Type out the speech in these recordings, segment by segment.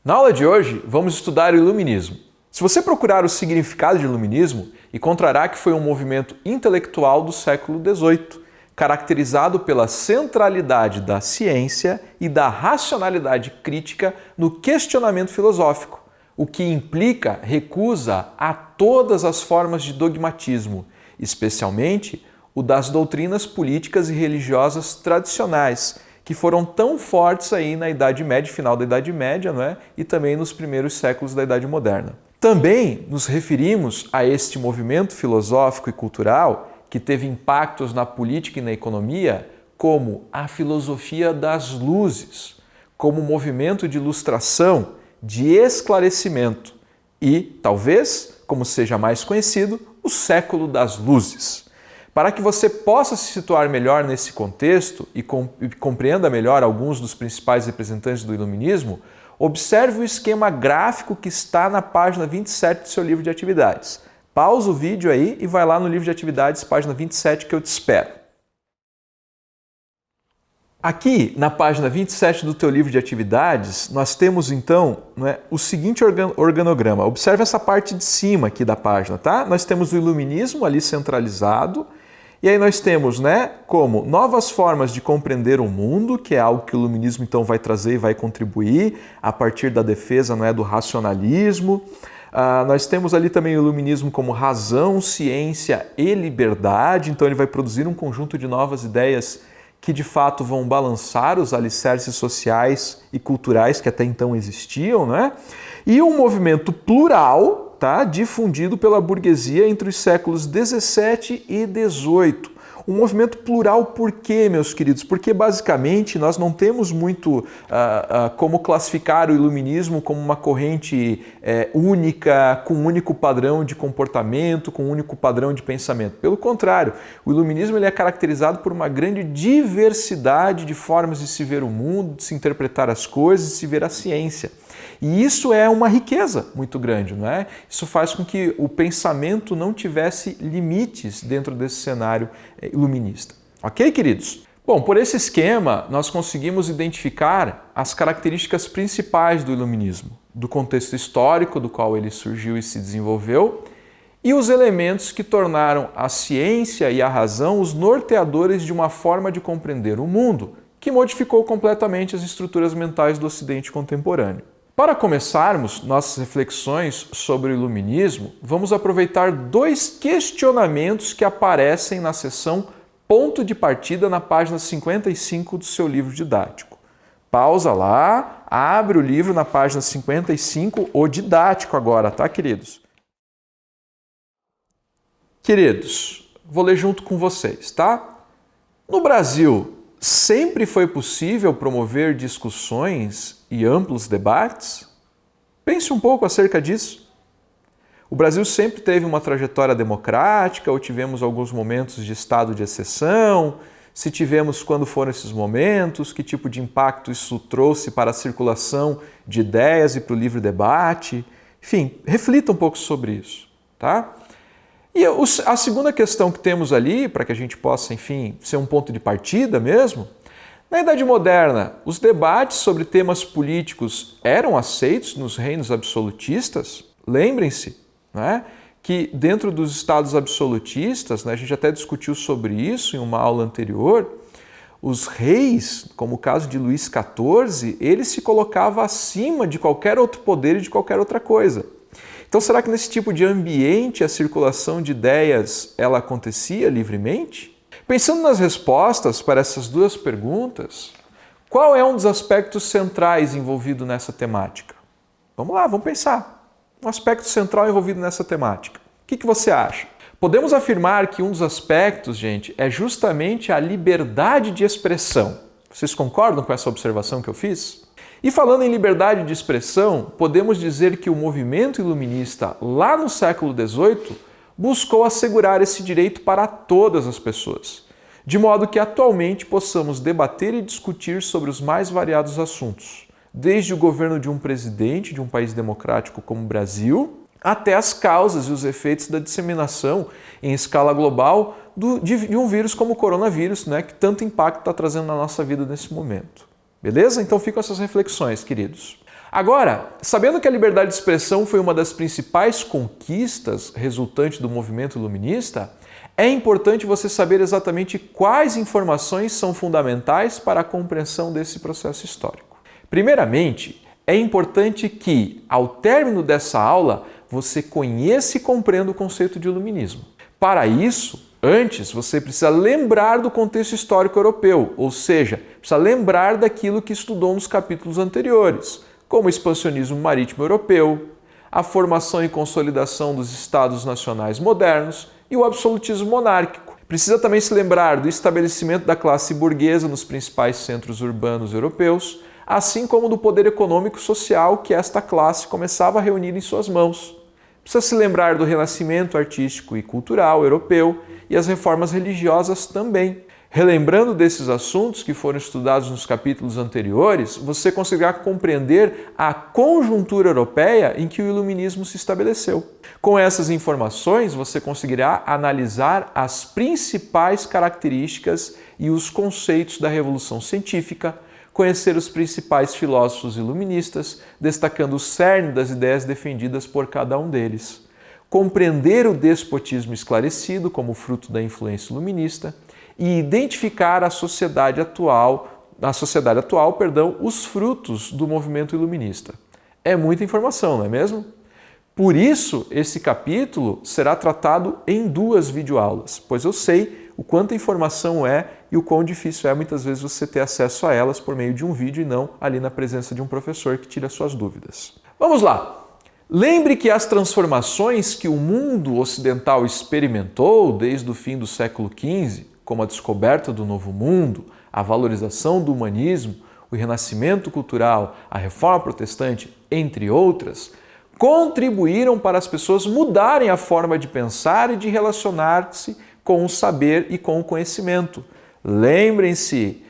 Na aula de hoje, vamos estudar o Iluminismo. Se você procurar o significado de Iluminismo, encontrará que foi um movimento intelectual do século XVIII, caracterizado pela centralidade da ciência e da racionalidade crítica no questionamento filosófico, o que implica recusa a todas as formas de dogmatismo, especialmente o das doutrinas políticas e religiosas tradicionais, que foram tão fortes aí na Idade Média, final da Idade Média, não é? E também nos primeiros séculos da Idade Moderna. Também nos referimos a este movimento filosófico e cultural que teve impactos na política e na economia, como a filosofia das luzes, como movimento de ilustração, de esclarecimento e, talvez, como seja mais conhecido, o século das luzes. Para que você possa se situar melhor nesse contexto e compreenda melhor alguns dos principais representantes do Iluminismo, observe o esquema gráfico que está na página 27 do seu livro de atividades. Pausa o vídeo aí e vai lá no livro de atividades, página 27, que eu te espero. Aqui, na página 27 do teu livro de atividades, nós temos então o seguinte organograma. Observe essa parte de cima aqui da página, tá? Nós temos o Iluminismo ali centralizado, e aí nós temos como novas formas de compreender o mundo, que é algo que o Iluminismo então vai trazer e vai contribuir a partir da defesa do racionalismo. Nós temos ali também o Iluminismo como razão, ciência e liberdade, então ele vai produzir um conjunto de novas ideias que de fato vão balançar os alicerces sociais e culturais que até então existiam, E um movimento plural, difundido pela burguesia entre os séculos 17 e 18. Um movimento plural por quê, meus queridos? Porque basicamente nós não temos muito como classificar o Iluminismo como uma corrente única, com um único padrão de comportamento, com um único padrão de pensamento. Pelo contrário, o Iluminismo ele é caracterizado por uma grande diversidade de formas de se ver o mundo, de se interpretar as coisas, de se ver a ciência. E isso é uma riqueza muito grande, não é? Isso faz com que o pensamento não tivesse limites dentro desse cenário iluminista. Ok, queridos? Bom, por esse esquema, nós conseguimos identificar as características principais do iluminismo, do contexto histórico do qual ele surgiu e se desenvolveu, e os elementos que tornaram a ciência e a razão os norteadores de uma forma de compreender o mundo, que modificou completamente as estruturas mentais do Ocidente contemporâneo. Para começarmos nossas reflexões sobre o Iluminismo, vamos aproveitar dois questionamentos que aparecem na seção Ponto de Partida na página 55 do seu livro didático. Pausa lá, abre o livro na página 55, o didático agora, tá, queridos? Queridos, vou ler junto com vocês, tá? No Brasil, sempre foi possível promover discussões e amplos debates? Pense um pouco acerca disso. O Brasil sempre teve uma trajetória democrática ou tivemos alguns momentos de estado de exceção? Se tivemos, quando foram esses momentos? Que tipo de impacto isso trouxe para a circulação de ideias e para o livre debate? Enfim, reflita um pouco sobre isso, tá? E a segunda questão que temos ali, para que a gente possa, enfim, ser um ponto de partida mesmo, na Idade Moderna, os debates sobre temas políticos eram aceitos nos reinos absolutistas? Lembrem-se, que dentro dos estados absolutistas, a gente até discutiu sobre isso em uma aula anterior, os reis, como o caso de Luís XIV, ele se colocava acima de qualquer outro poder e de qualquer outra coisa. Então, será que nesse tipo de ambiente a circulação de ideias ela acontecia livremente? Pensando nas respostas para essas duas perguntas, qual é um dos aspectos centrais envolvido nessa temática? Vamos lá, vamos pensar. Um aspecto central envolvido nessa temática. O que você acha? Podemos afirmar que um dos aspectos, gente, é justamente a liberdade de expressão. Vocês concordam com essa observação que eu fiz? E falando em liberdade de expressão, podemos dizer que o movimento iluminista lá no século XVIII buscou assegurar esse direito para todas as pessoas, de modo que atualmente possamos debater e discutir sobre os mais variados assuntos, desde o governo de um presidente de um país democrático como o Brasil, até as causas e os efeitos da disseminação em escala global de um vírus como o coronavírus, que tanto impacto está trazendo na nossa vida nesse momento. Beleza? Então ficam essas reflexões, queridos. Agora, sabendo que a liberdade de expressão foi uma das principais conquistas resultantes do movimento iluminista, é importante você saber exatamente quais informações são fundamentais para a compreensão desse processo histórico. Primeiramente, é importante que, ao término dessa aula, você conheça e compreenda o conceito de iluminismo. Para isso, antes você precisa lembrar do contexto histórico europeu, ou seja, precisa lembrar daquilo que estudou nos capítulos anteriores, como o expansionismo marítimo europeu, a formação e consolidação dos Estados nacionais modernos e o absolutismo monárquico. Precisa também se lembrar do estabelecimento da classe burguesa nos principais centros urbanos europeus, assim como do poder econômico e social que esta classe começava a reunir em suas mãos. Precisa se lembrar do renascimento artístico e cultural europeu e as reformas religiosas também. Relembrando desses assuntos que foram estudados nos capítulos anteriores, você conseguirá compreender a conjuntura europeia em que o iluminismo se estabeleceu. Com essas informações, você conseguirá analisar as principais características e os conceitos da Revolução Científica, conhecer os principais filósofos iluministas, destacando o cerne das ideias defendidas por cada um deles. Compreender o despotismo esclarecido como fruto da influência iluminista e identificar na sociedade atual, os frutos do movimento iluminista. É muita informação, não é mesmo? Por isso, esse capítulo será tratado em 2 videoaulas, pois eu sei o quanta informação é e o quão difícil é muitas vezes você ter acesso a elas por meio de um vídeo e não ali na presença de um professor que tira suas dúvidas. Vamos lá! Lembre que as transformações que o mundo ocidental experimentou desde o fim do século XV, como a descoberta do Novo Mundo, a valorização do humanismo, o renascimento cultural, a reforma protestante, entre outras, contribuíram para as pessoas mudarem a forma de pensar e de relacionar-se com o saber e com o conhecimento. Lembrem-se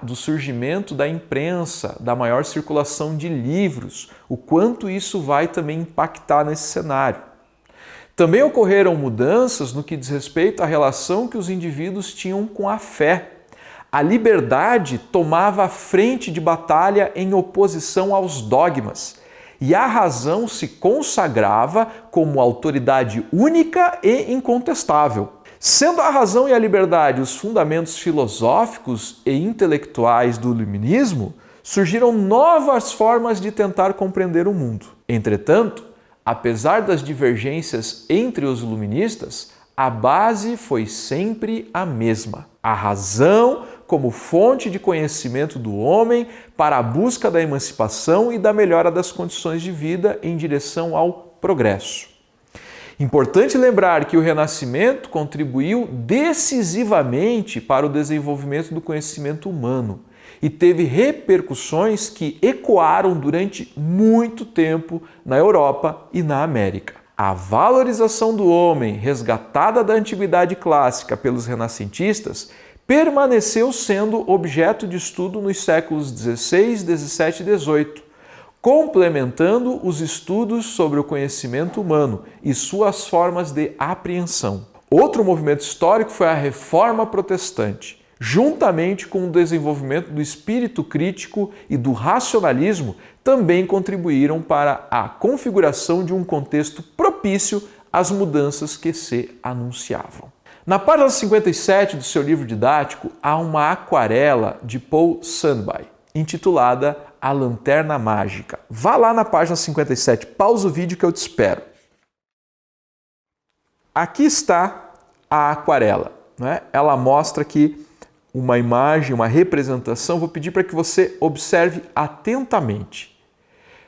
do surgimento da imprensa, da maior circulação de livros, o quanto isso vai também impactar nesse cenário. Também ocorreram mudanças no que diz respeito à relação que os indivíduos tinham com a fé. A liberdade tomava a frente de batalha em oposição aos dogmas, e a razão se consagrava como autoridade única e incontestável. Sendo a razão e a liberdade os fundamentos filosóficos e intelectuais do iluminismo, surgiram novas formas de tentar compreender o mundo. Entretanto, apesar das divergências entre os iluministas, a base foi sempre a mesma. A razão como fonte de conhecimento do homem para a busca da emancipação e da melhora das condições de vida em direção ao progresso. Importante lembrar que o Renascimento contribuiu decisivamente para o desenvolvimento do conhecimento humano e teve repercussões que ecoaram durante muito tempo na Europa e na América. A valorização do homem, resgatada da antiguidade clássica pelos renascentistas, permaneceu sendo objeto de estudo nos séculos XVI, XVII e XVIII, complementando os estudos sobre o conhecimento humano e suas formas de apreensão. Outro movimento histórico foi a Reforma Protestante. Juntamente com o desenvolvimento do espírito crítico e do racionalismo, também contribuíram para a configuração de um contexto propício às mudanças que se anunciavam. Na página 57 do seu livro didático, há uma aquarela de Paul Sandby, intitulada A Lanterna Mágica. Vá lá na página 57, pausa o vídeo que eu te espero. Aqui está a aquarela, né? Ela mostra aqui uma imagem, uma representação. Vou pedir para que você observe atentamente.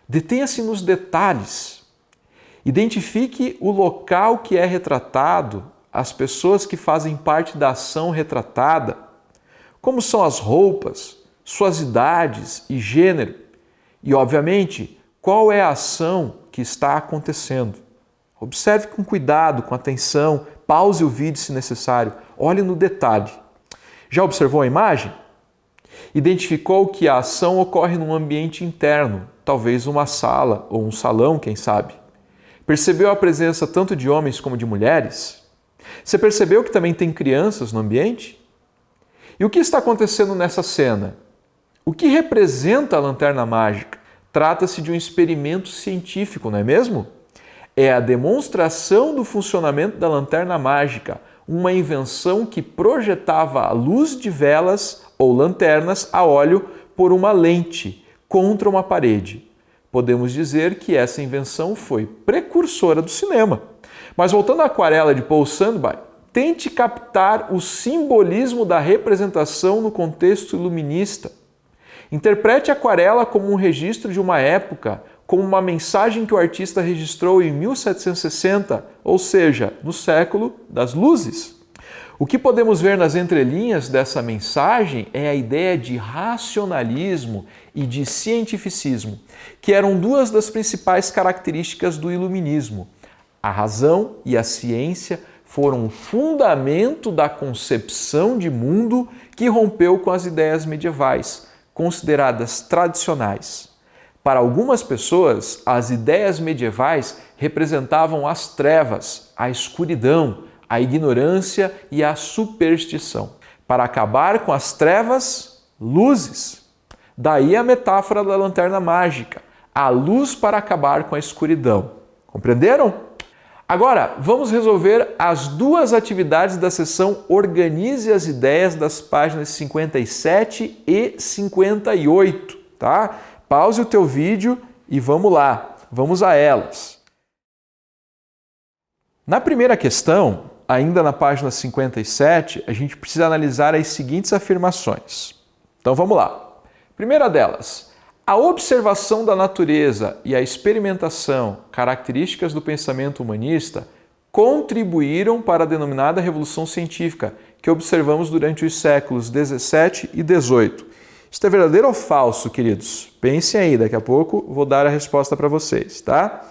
Detenha-se nos detalhes. Identifique o local que é retratado, as pessoas que fazem parte da ação retratada, como são as roupas, suas idades e gênero e, obviamente, qual é a ação que está acontecendo. Observe com cuidado, com atenção, pause o vídeo se necessário, olhe no detalhe. Já observou a imagem? Identificou que a ação ocorre num ambiente interno, talvez uma sala ou um salão, quem sabe? Percebeu a presença tanto de homens como de mulheres? Você percebeu que também tem crianças no ambiente? E o que está acontecendo nessa cena? O que representa a lanterna mágica? Trata-se de um experimento científico, não é mesmo? É a demonstração do funcionamento da lanterna mágica, uma invenção que projetava a luz de velas ou lanternas a óleo por uma lente contra uma parede. Podemos dizer que essa invenção foi precursora do cinema. Mas voltando à aquarela de Paul Sandby, tente captar o simbolismo da representação no contexto iluminista. Interprete a aquarela como um registro de uma época, como uma mensagem que o artista registrou em 1760, ou seja, no século das luzes. O que podemos ver nas entrelinhas dessa mensagem é a ideia de racionalismo e de cientificismo, que eram duas das principais características do iluminismo. A razão e a ciência foram o fundamento da concepção de mundo que rompeu com as ideias medievais, consideradas tradicionais. Para algumas pessoas, as ideias medievais representavam as trevas, a escuridão, a ignorância e a superstição. Para acabar com as trevas, luzes. Daí a metáfora da lanterna mágica, a luz para acabar com a escuridão. Compreenderam? Agora, vamos resolver as duas atividades da seção Organize as Ideias das páginas 57 e 58, tá? Pause o teu vídeo e vamos lá, vamos a elas. Na primeira questão, ainda na página 57, a gente precisa analisar as seguintes afirmações. Então vamos lá. Primeira delas, a observação da natureza e a experimentação, características do pensamento humanista, contribuíram para a denominada Revolução Científica, que observamos durante os séculos 17 e 18. Isto é verdadeiro ou falso, queridos? Pensem aí, daqui a pouco vou dar a resposta para vocês, tá?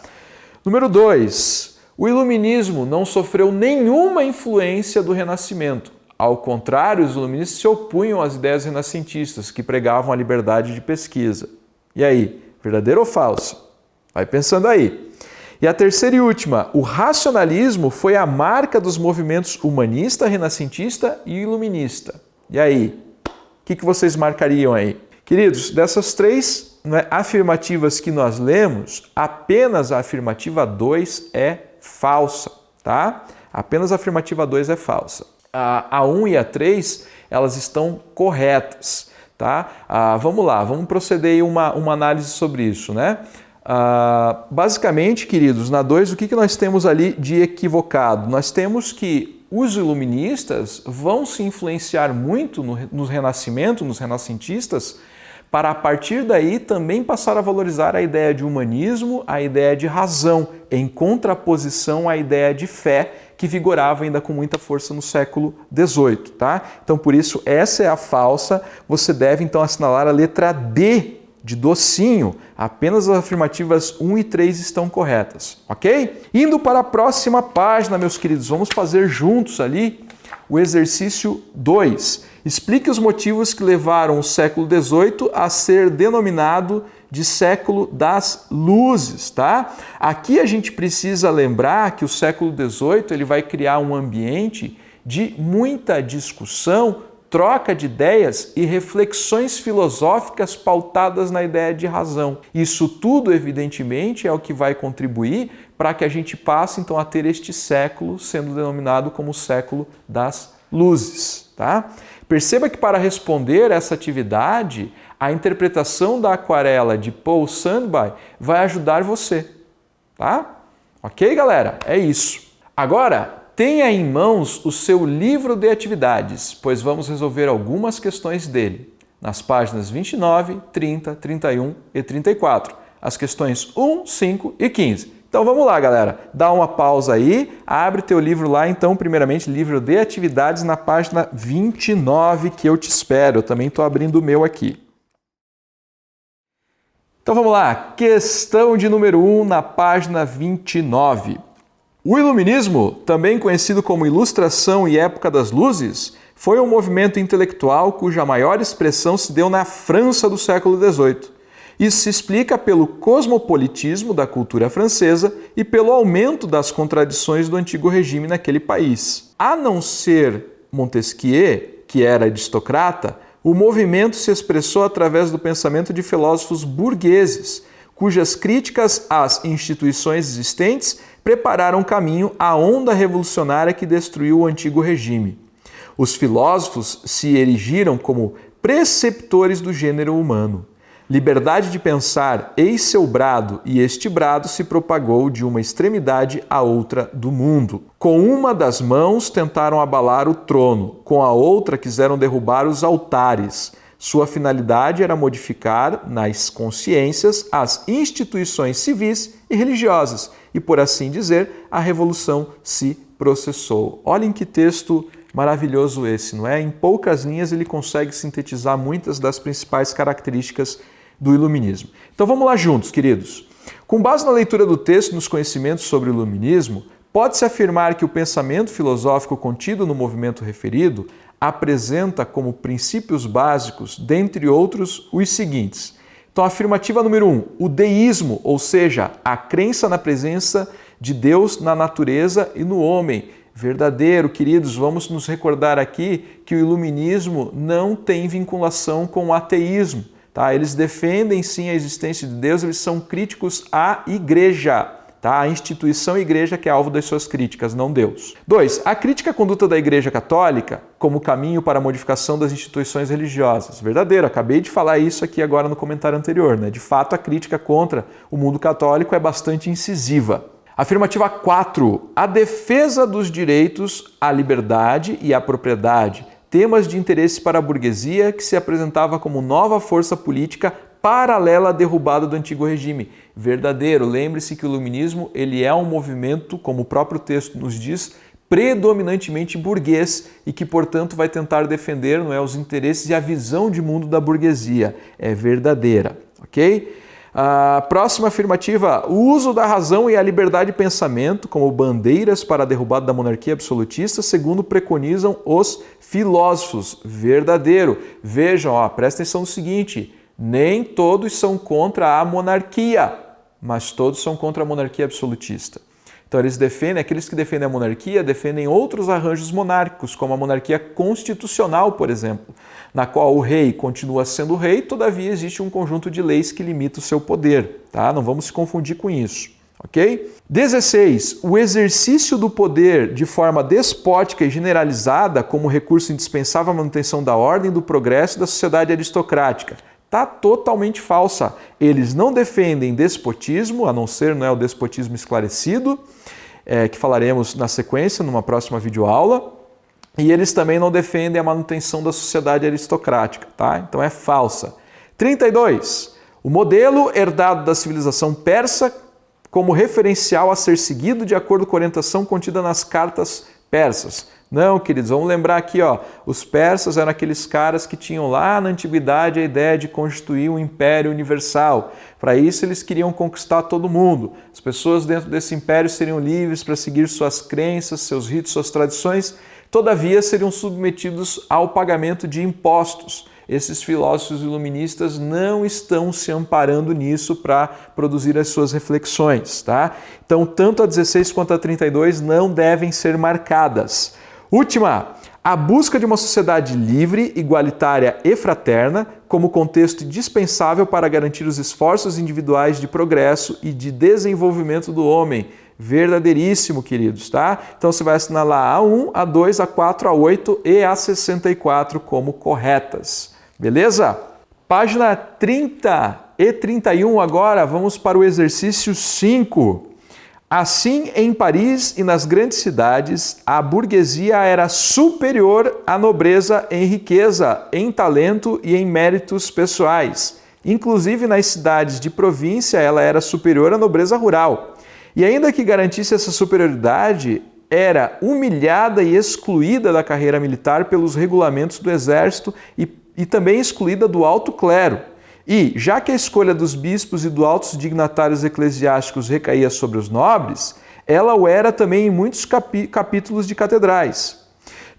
Número 2. O iluminismo não sofreu nenhuma influência do Renascimento. Ao contrário, os iluministas se opunham às ideias renascentistas, que pregavam a liberdade de pesquisa. E aí, verdadeiro ou falso? Vai pensando aí. E a terceira e última, o racionalismo foi a marca dos movimentos humanista, renascentista e iluminista. E aí, o que vocês marcariam aí? Queridos, dessas três afirmativas que nós lemos, apenas a afirmativa 2 é falsa, tá? Apenas a afirmativa 2 é falsa. A 1 e a 3, elas estão corretas, tá? Vamos lá, vamos proceder uma análise sobre isso, né? Basicamente, queridos, na 2, o que nós temos ali de equivocado? Nós temos que os iluministas vão se influenciar muito no Renascimento, nos renascentistas, para a partir daí também passar a valorizar a ideia de humanismo, a ideia de razão, em contraposição à ideia de fé, que vigorava ainda com muita força no século XVIII, tá? Então, por isso, essa é a falsa. Você deve, então, assinalar a letra D de docinho. Apenas as afirmativas 1 e 3 estão corretas, ok? Indo para a próxima página, meus queridos, vamos fazer juntos ali o exercício 2. Explique os motivos que levaram o século XVIII a ser denominado de século das luzes, tá? Aqui a gente precisa lembrar que o século XVIII ele vai criar um ambiente de muita discussão, troca de ideias e reflexões filosóficas pautadas na ideia de razão. Isso tudo, evidentemente, é o que vai contribuir para que a gente passe, então, a ter este século sendo denominado como o século das luzes, tá? Perceba que para responder essa atividade, a interpretação da aquarela de Paul Sandby vai ajudar você, tá? Ok, galera? É isso. Agora, tenha em mãos o seu livro de atividades, pois vamos resolver algumas questões dele, nas páginas 29, 30, 31 e 34, as questões 1, 5 e 15. Então vamos lá, galera, dá uma pausa aí, abre teu livro lá, então, primeiramente, livro de atividades na página 29, que eu te espero, eu também estou abrindo o meu aqui. Então vamos lá, questão de número 1 na página 29. O Iluminismo, também conhecido como Ilustração e Época das Luzes, foi um movimento intelectual cuja maior expressão se deu na França do século XVIII. Isso se explica pelo cosmopolitismo da cultura francesa e pelo aumento das contradições do antigo regime naquele país. A não ser Montesquieu, que era aristocrata, o movimento se expressou através do pensamento de filósofos burgueses, cujas críticas às instituições existentes prepararam caminho à onda revolucionária que destruiu o antigo regime. Os filósofos se erigiram como preceptores do gênero humano. Liberdade de pensar, eis seu brado, e este brado se propagou de uma extremidade à outra do mundo. Com uma das mãos tentaram abalar o trono, com a outra quiseram derrubar os altares. Sua finalidade era modificar nas consciências as instituições civis e religiosas, e, por assim dizer, a revolução se processou. Olhem que texto maravilhoso esse, não é? Em poucas linhas ele consegue sintetizar muitas das principais características do iluminismo. Então vamos lá juntos, queridos. Com base na leitura do texto e nos conhecimentos sobre o iluminismo, pode-se afirmar que o pensamento filosófico contido no movimento referido apresenta como princípios básicos, dentre outros, os seguintes. Então, afirmativa número 1, o deísmo, ou seja, a crença na presença de Deus na natureza e no homem. Verdadeiro, queridos, vamos nos recordar aqui que o iluminismo não tem vinculação com o ateísmo. Tá? Eles defendem sim a existência de Deus, eles são críticos à igreja, tá? A instituição igreja que é alvo das suas críticas, não Deus. 2. A crítica à conduta da Igreja Católica como caminho para a modificação das instituições religiosas. Verdadeiro, acabei de falar isso aqui agora no comentário anterior, né? De fato, a crítica contra o mundo católico é bastante incisiva. Afirmativa 4. A defesa dos direitos à liberdade e à propriedade. Temas de interesse para a burguesia que se apresentava como nova força política paralela à derrubada do antigo regime. Verdadeiro, lembre-se que o iluminismo ele é um movimento, como o próprio texto nos diz, predominantemente burguês e que, portanto, vai tentar defender, não é, os interesses e a visão de mundo da burguesia. É verdadeira, ok? A próxima afirmativa, o uso da razão e a liberdade de pensamento como bandeiras para a derrubada da monarquia absolutista, segundo preconizam os filósofos. Verdadeiro. Vejam, presta atenção no seguinte, nem todos são contra a monarquia, mas todos são contra a monarquia absolutista. Então eles defendem, aqueles que defendem a monarquia, defendem outros arranjos monárquicos, como a monarquia constitucional, por exemplo, na qual o rei continua sendo rei, todavia existe um conjunto de leis que limita o seu poder, tá? Não vamos se confundir com isso, ok? 16. O exercício do poder de forma despótica e generalizada como recurso indispensável à manutenção da ordem, do progresso e da sociedade aristocrática. Está totalmente falsa. Eles não defendem despotismo, a não ser o despotismo esclarecido, que falaremos na sequência, numa próxima videoaula. E eles também não defendem a manutenção da sociedade aristocrática, tá? Então é falsa. 32. O modelo herdado da civilização persa como referencial a ser seguido de acordo com a orientação contida nas cartas persas. Não, queridos, vamos lembrar aqui, os persas eram aqueles caras que tinham lá na antiguidade a ideia de constituir um império universal. Para isso eles queriam conquistar todo mundo. As pessoas dentro desse império seriam livres para seguir suas crenças, seus ritos, suas tradições, todavia seriam submetidos ao pagamento de impostos. Esses filósofos iluministas não estão se amparando nisso para produzir as suas reflexões, tá? Então, tanto a 16 quanto a 32 não devem ser marcadas. Última, a busca de uma sociedade livre, igualitária e fraterna como contexto indispensável para garantir os esforços individuais de progresso e de desenvolvimento do homem. Verdadeiríssimo, queridos, tá? Então você vai assinalar a 1, a 2, a 4, a 8 e a 64 como corretas. Beleza? Página 30 e 31 agora, vamos para o exercício 5. Assim, em Paris e nas grandes cidades, a burguesia era superior à nobreza em riqueza, em talento e em méritos pessoais. Inclusive, nas cidades de província, ela era superior à nobreza rural. E ainda que garantisse essa superioridade, era humilhada e excluída da carreira militar pelos regulamentos do exército e também excluída do alto clero. E, já que a escolha dos bispos e dos altos dignatários eclesiásticos recaía sobre os nobres, ela o era também em muitos capítulos de catedrais.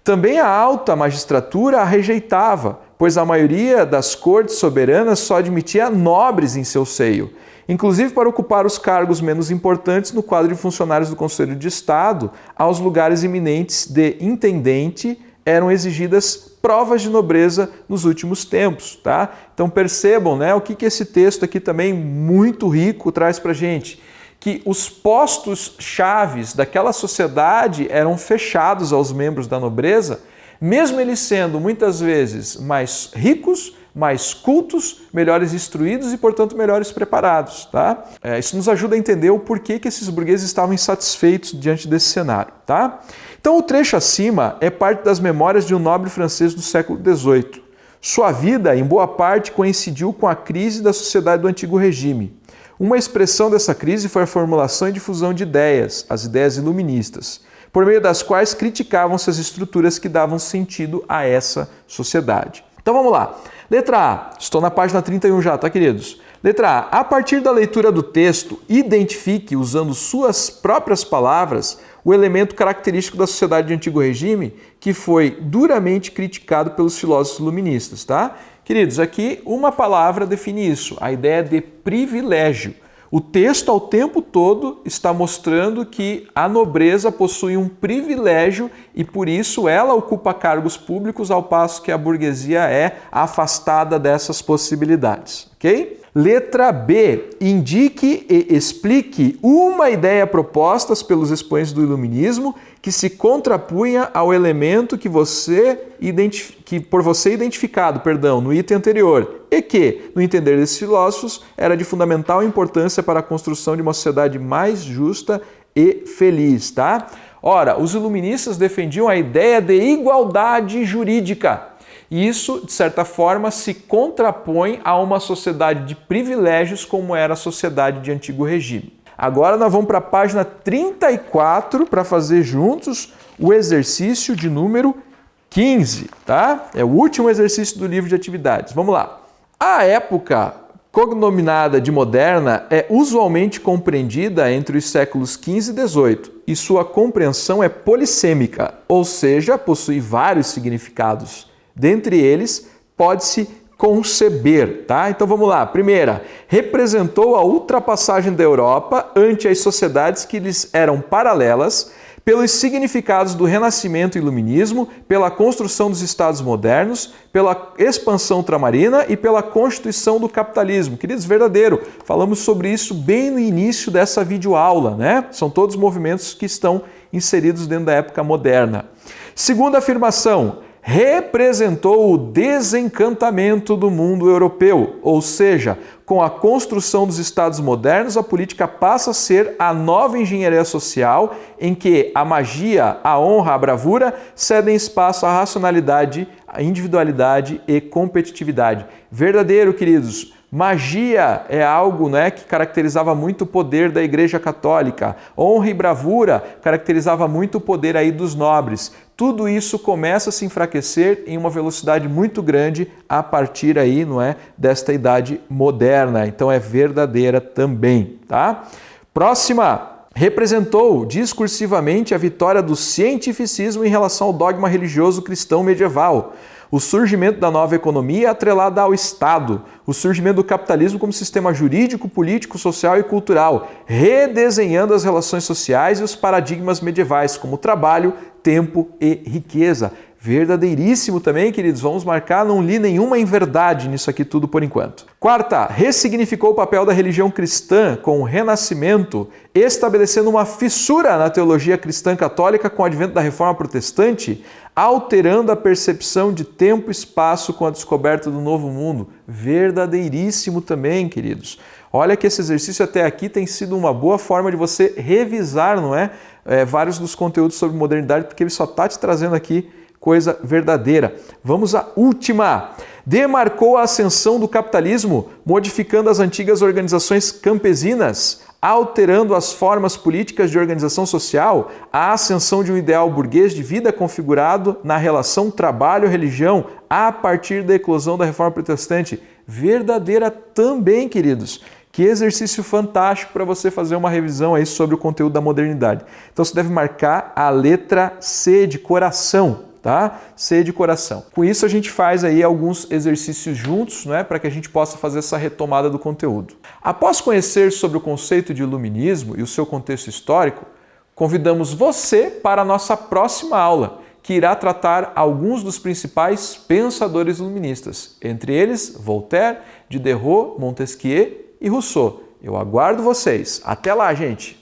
Também a alta magistratura a rejeitava, pois a maioria das cortes soberanas só admitia nobres em seu seio, inclusive para ocupar os cargos menos importantes no quadro de funcionários do Conselho de Estado, aos lugares eminentes de intendente eram exigidas provas de nobreza nos últimos tempos, tá? Então percebam, né, o que esse texto aqui também muito rico traz para a gente. Que os postos chaves daquela sociedade eram fechados aos membros da nobreza, mesmo eles sendo muitas vezes mais ricos, mais cultos, melhores instruídos e, portanto, melhores preparados. Tá? Isso nos ajuda a entender o porquê que esses burgueses estavam insatisfeitos diante desse cenário. Tá? Então, o trecho acima é parte das memórias de um nobre francês do século XVIII. Sua vida, em boa parte, coincidiu com a crise da sociedade do antigo regime. Uma expressão dessa crise foi a formulação e difusão de ideias, as ideias iluministas, por meio das quais criticavam-se as estruturas que davam sentido a essa sociedade. Então vamos lá. Letra A, estou na página 31 já, tá, queridos? Letra A partir da leitura do texto, identifique, usando suas próprias palavras, o elemento característico da sociedade de antigo regime que foi duramente criticado pelos filósofos iluministas, tá? Queridos, aqui uma palavra define isso, a ideia de privilégio. O texto, ao tempo todo, está mostrando que a nobreza possui um privilégio e, por isso, ela ocupa cargos públicos, ao passo que a burguesia é afastada dessas possibilidades. Ok? Letra B. Indique e explique uma ideia proposta pelos expoentes do iluminismo que se contrapunha ao elemento que por você identificado, no item anterior, e que, no entender desses filósofos, era de fundamental importância para a construção de uma sociedade mais justa e feliz, tá? Ora, os iluministas defendiam a ideia de igualdade jurídica. E isso, de certa forma, se contrapõe a uma sociedade de privilégios como era a sociedade de antigo regime. Agora nós vamos para a página 34 para fazer juntos o exercício de número 15, tá? É o último exercício do livro de atividades. Vamos lá. A época cognominada de moderna é usualmente compreendida entre os séculos XV e XVIII e sua compreensão é polissêmica, ou seja, possui vários significados. Dentre eles, pode-se conceber, tá? Então vamos lá. Primeira, representou a ultrapassagem da Europa ante as sociedades que lhes eram paralelas pelos significados do Renascimento e Iluminismo, pela construção dos Estados modernos, pela expansão ultramarina e pela constituição do capitalismo. Queridos, verdadeiro, falamos sobre isso bem no início dessa videoaula, né? São todos movimentos que estão inseridos dentro da época moderna. Segunda afirmação, representou o desencantamento do mundo europeu, ou seja, com a construção dos Estados modernos, a política passa a ser a nova engenharia social em que a magia, a honra, a bravura cedem espaço à racionalidade, à individualidade e competitividade. Verdadeiro, queridos. Magia é algo, né, que caracterizava muito o poder da Igreja Católica. Honra e bravura caracterizava muito o poder aí dos nobres. Tudo isso começa a se enfraquecer em uma velocidade muito grande a partir aí, não é, desta idade moderna. Então é verdadeira também, tá? Próxima. Representou discursivamente a vitória do cientificismo em relação ao dogma religioso cristão medieval. O surgimento da nova economia atrelada ao Estado, o surgimento do capitalismo como sistema jurídico, político, social e cultural, redesenhando as relações sociais e os paradigmas medievais, como trabalho, tempo e riqueza. Verdadeiríssimo também, queridos. Vamos marcar, não li nenhuma inverdade nisso aqui tudo por enquanto. Quarta, ressignificou o papel da religião cristã com o Renascimento, estabelecendo uma fissura na teologia cristã católica com o advento da Reforma Protestante, alterando a percepção de tempo e espaço com a descoberta do Novo Mundo. Verdadeiríssimo também, queridos. Olha que esse exercício até aqui tem sido uma boa forma de você revisar, não é? Vários dos conteúdos sobre modernidade, porque ele só está te trazendo aqui coisa verdadeira. Vamos à última. Demarcou a ascensão do capitalismo, modificando as antigas organizações campesinas, alterando as formas políticas de organização social, a ascensão de um ideal burguês de vida configurado na relação trabalho-religião a partir da eclosão da Reforma Protestante. Verdadeira também, queridos. Que exercício fantástico para você fazer uma revisão aí sobre o conteúdo da modernidade. Então você deve marcar a letra C de coração, tá? C de coração. Com isso a gente faz aí alguns exercícios juntos, né, para que a gente possa fazer essa retomada do conteúdo. Após conhecer sobre o conceito de iluminismo e o seu contexto histórico, convidamos você para a nossa próxima aula, que irá tratar alguns dos principais pensadores iluministas, entre eles Voltaire, Diderot, Montesquieu e Rousseau. Eu aguardo vocês. Até lá, gente!